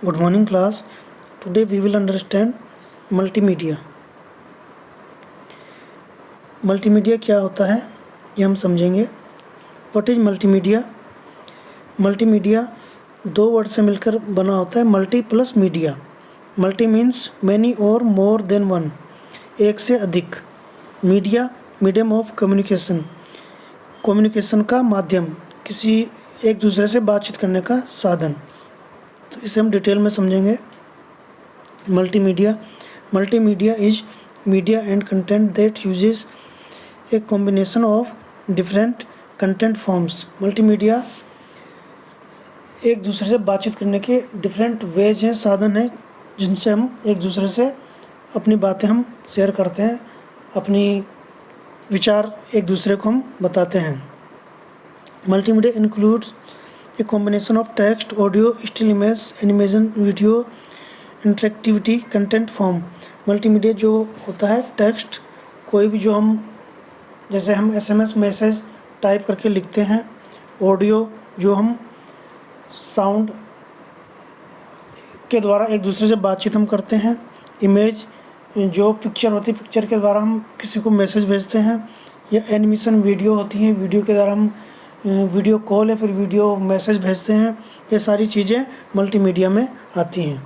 Good morning class. Today we will understand multimedia. Multimedia क्या होता है ये हम समझेंगे. What is multimedia? मल्टीमीडिया दो वर्ड से मिलकर बना होता है. Multi plus media. Multi means many और मोर देन वन, एक से अधिक. Media medium of communication, communication का माध्यम, किसी एक दूसरे से बातचीत करने का साधन. तो इसे हम डिटेल में समझेंगे. Multimedia is media and content that uses a combination of different content forms. Multimedia एक दूसरे से बातचीत करने के डिफरेंट वेज हैं, साधन हैं, जिनसे हम एक दूसरे से अपनी बातें हम शेयर करते हैं, अपनी विचार एक दूसरे को हम बताते हैं. Multimedia includes a combination of text, audio, still image, animation, video, interactivity, content form. Multimedia जो होता है टेक्स्ट, कोई भी जो हम जैसे हम SMS मैसेज टाइप करके लिखते हैं. ऑडियो जो हम साउंड के द्वारा एक दूसरे से बातचीत हम करते हैं. इमेज जो पिक्चर होती है, पिक्चर के द्वारा हम किसी को मैसेज भेजते हैं. या एनिमेशन वीडियो होती है, वीडियो के द्वारा हम वीडियो कॉल या फिर वीडियो मैसेज भेजते हैं. ये सारी चीज़ें मल्टीमीडिया में आती हैं.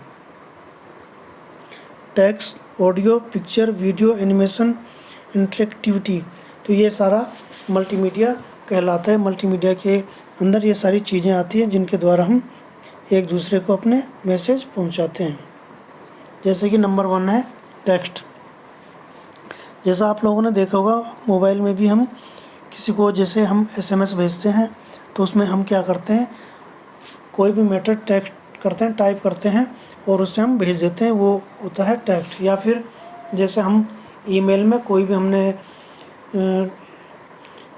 Text, audio, picture, video, animation, interactivity, तो ये सारा मल्टीमीडिया कहलाता है. मल्टीमीडिया के अंदर ये सारी चीज़ें आती हैं जिनके द्वारा हम एक दूसरे को अपने मैसेज पहुंचाते हैं. जैसे कि नंबर 1 है टेक्स्ट. जैसा आप लोगों ने देखा होगा मोबाइल में भी हम किसी को जैसे हम SMS भेजते हैं तो उसमें हम क्या करते हैं, कोई भी मैटर टेक्स्ट करते हैं, टाइप करते हैं और उससे हम भेज देते हैं, वो होता है टेक्स्ट. या फिर जैसे हम ईमेल में कोई भी हमने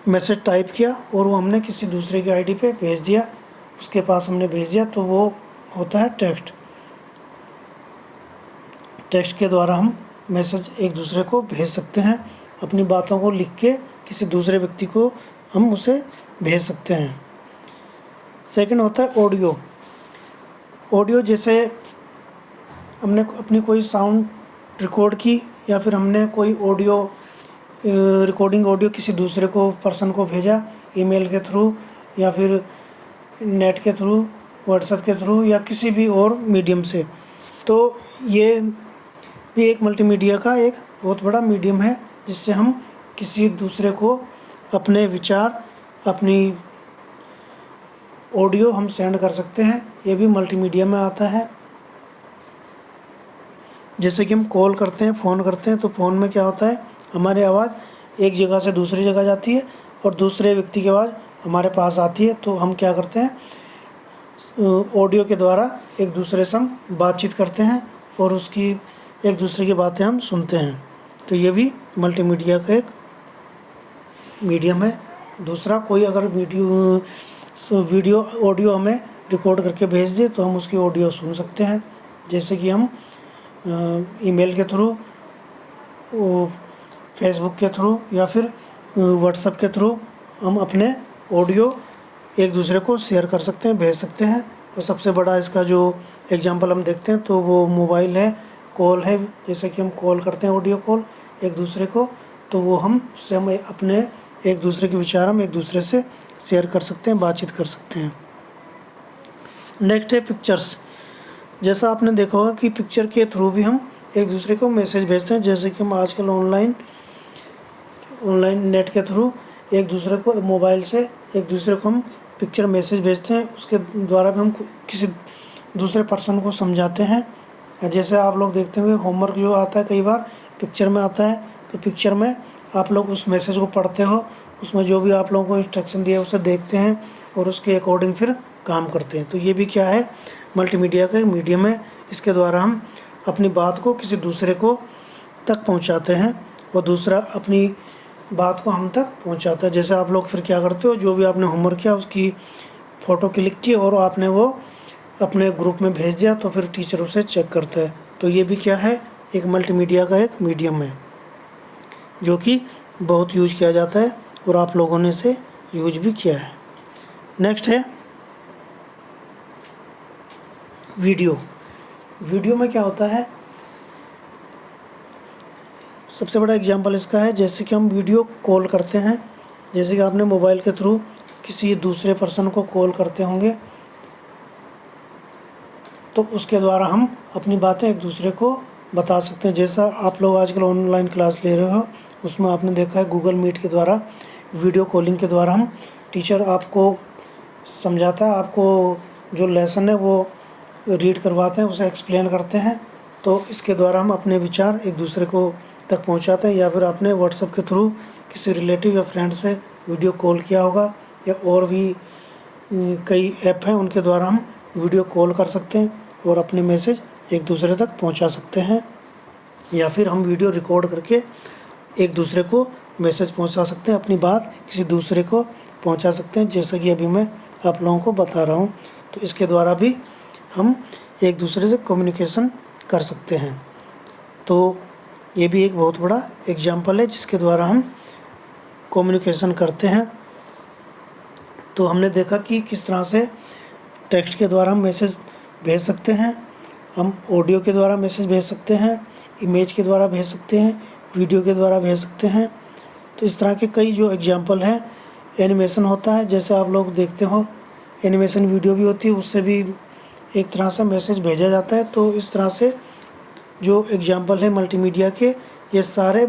मैसेज टाइप किया और वो हमने किसी दूसरे की ID पे भेज दिया, उसके पास हमने भेज दिया, तो वो होता है टेक्स्ट. टेक्स्ट के द्वारा हम मैसेज एक दूसरे को भेज सकते हैं. अपनी बातों को लिख के किसी दूसरे व्यक्ति को हम उसे भेज सकते हैं. सेकंड होता है ऑडियो. ऑडियो जैसे हमने अपनी कोई साउंड रिकॉर्ड की या फिर हमने कोई ऑडियो रिकॉर्डिंग ऑडियो किसी दूसरे को पर्सन को भेजा ईमेल के थ्रू या फिर नेट के थ्रू, व्हाट्सएप के थ्रू या किसी भी और मीडियम से. तो ये भी एक मल्टीमीडिया का एक बहुत बड़ा मीडियम है जिससे हम किसी दूसरे को अपने विचार, अपनी ऑडियो हम सेंड कर सकते हैं. ये भी मल्टीमीडिया में आता है. जैसे कि हम कॉल करते हैं, फ़ोन करते हैं, तो फ़ोन में क्या होता है, हमारी आवाज़ एक जगह से दूसरी जगह जाती है और दूसरे व्यक्ति की आवाज़ हमारे पास आती है. तो हम क्या करते हैं, ऑडियो के द्वारा एक दूसरे से हम बातचीत करते हैं और उसकी एक दूसरे की बातें हम सुनते हैं. तो ये भी मल्टीमीडिया का एक मीडियम है. दूसरा, कोई अगर वीडियो ऑडियो हमें रिकॉर्ड करके भेज दे तो हम उसकी ऑडियो सुन सकते हैं. जैसे कि हम ईमेल के थ्रू, फेसबुक के थ्रू या फिर व्हाट्सएप के थ्रू हम अपने ऑडियो एक दूसरे को शेयर कर सकते हैं, भेज सकते हैं. और सबसे बड़ा इसका जो एग्जांपल हम देखते हैं तो वो मोबाइल है, कॉल है. जैसे कि हम कॉल करते हैं, ऑडियो कॉल एक दूसरे को, तो वो हम उससे हम अपने एक दूसरे के विचार हम एक दूसरे से शेयर कर सकते हैं, बातचीत कर सकते हैं. नेक्स्ट है पिक्चर्स. जैसा आपने देखा होगा कि पिक्चर के थ्रू भी हम एक दूसरे को मैसेज भेजते हैं. जैसे कि हम आजकल ऑनलाइन नेट के थ्रू एक दूसरे को मोबाइल से एक दूसरे को हम पिक्चर मैसेज भेजते हैं. उसके द्वारा भी हम किसी दूसरे पर्सन को समझाते हैं. जैसे आप लोग देखते होंगे होमवर्क जो आता है कई बार पिक्चर में आता है, तो पिक्चर में आप लोग उस मैसेज को पढ़ते हो, उसमें जो भी आप लोगों को इंस्ट्रक्शन दिया है उसे देखते हैं और उसके अकॉर्डिंग फिर काम करते हैं. तो ये भी क्या है, मल्टीमीडिया का एक मीडियम है. इसके द्वारा हम अपनी बात को किसी दूसरे को तक पहुंचाते हैं और दूसरा अपनी बात को हम तक पहुंचाता है. जैसे आप लोग फिर क्या करते हो, जो भी आपने होमवर्क किया उसकी फ़ोटो क्लिक की और आपने वो अपने ग्रुप में भेज दिया, तो फिर टीचर उसे चेक करता है. तो ये भी क्या है, एक मल्टीमीडिया का एक मीडियम है जो कि बहुत यूज किया जाता है और आप लोगों ने इसे यूज भी किया है. नेक्स्ट है वीडियो. वीडियो में क्या होता है, सबसे बड़ा एग्जांपल इसका है, जैसे कि हम वीडियो कॉल करते हैं, जैसे कि आपने मोबाइल के थ्रू किसी दूसरे पर्सन को कॉल करते होंगे, तो उसके द्वारा हम अपनी बातें एक दूसरे को बता सकते हैं। जैसा आप लोग आजकल ऑनलाइन क्लास ले रहे हो, उसमें आपने देखा है गूगल मीट के द्वारा, वीडियो कॉलिंग के द्वारा हम टीचर आपको समझाता है, आपको जो लेसन है वो रीड करवाते हैं, उसे एक्सप्लेन करते हैं। तो इसके द्वारा हम अपने विचार एक दूसरे को तक पहुंचाते हैं। या फिर आपने व्हाट्सएप के थ्रू किसी रिलेटिव या फ्रेंड से वीडियो कॉल किया होगा, या और भी कई ऐप हैं, उनके द्वारा हम वीडियो कॉल कर सकते हैं और अपने मैसेज एक दूसरे तक पहुंचा सकते हैं। या फिर हम वीडियो रिकॉर्ड करके एक दूसरे को मैसेज पहुंचा सकते हैं, अपनी बात किसी दूसरे को पहुंचा सकते हैं, जैसा कि अभी मैं आप लोगों को बता रहा हूं। तो इसके द्वारा भी हम एक दूसरे से कम्युनिकेशन कर सकते हैं। तो ये भी एक बहुत बड़ा एग्जाम्पल है जिसके द्वारा हम कम्युनिकेशन करते हैं। तो हमने देखा कि किस तरह से टेक्स्ट के द्वारा हम मैसेज भेज सकते हैं, हम ऑडियो के द्वारा मैसेज भेज सकते हैं, इमेज के द्वारा भेज सकते हैं, वीडियो के द्वारा भेज सकते हैं। तो इस तरह के कई जो एग्जाम्पल हैं, एनिमेशन होता है, जैसे आप लोग देखते हो एनिमेशन वीडियो भी होती है, उससे भी एक तरह से मैसेज भेजा जाता है। तो इस तरह से जो एग्जाम्पल है मल्टीमीडिया के, ये सारे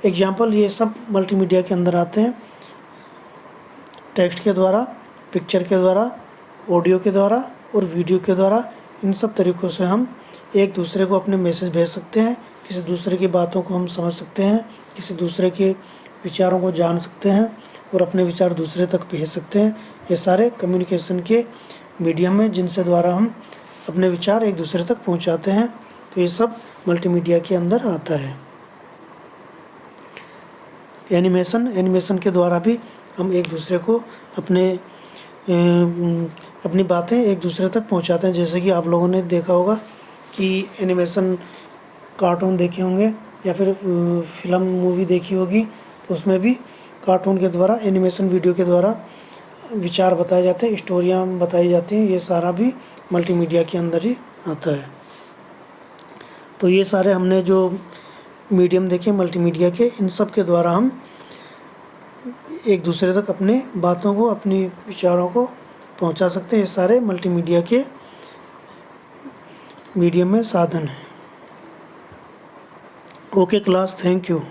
एग्जाम्पल ये सब मल्टीमीडिया के अंदर आते हैं। टेक्स्ट के द्वारा, पिक्चर के द्वारा, ऑडियो के द्वारा और वीडियो के द्वारा, इन सब तरीक़ों से हम एक दूसरे को अपने मैसेज भेज सकते हैं, किसी दूसरे की बातों को हम समझ सकते हैं, किसी दूसरे के विचारों को जान सकते हैं और अपने विचार दूसरे तक भेज सकते हैं। ये सारे कम्युनिकेशन के मीडियम हैं जिनसे द्वारा हम अपने विचार एक दूसरे तक पहुंचाते हैं। तो ये सब मल्टीमीडिया के अंदर आता है। एनिमेशन के द्वारा भी हम एक दूसरे को अपनी बातें एक दूसरे तक पहुंचाते हैं। जैसे कि आप लोगों ने देखा होगा कि एनिमेशन कार्टून देखे होंगे या फिर फिल्म मूवी देखी होगी, तो उसमें भी कार्टून के द्वारा, एनिमेशन वीडियो के द्वारा विचार बताए जाते हैं, स्टोरियाँ बताई जाती हैं। ये सारा भी मल्टीमीडिया के अंदर ही आता है। तो ये सारे हमने जो मीडियम देखे मल्टीमीडिया के, इन सब के द्वारा हम एक दूसरे तक अपने बातों को, अपनी विचारों को पहुंचा सकते हैं। ये सारे मल्टीमीडिया के मीडियम में साधन हैं। Okay class, thank you.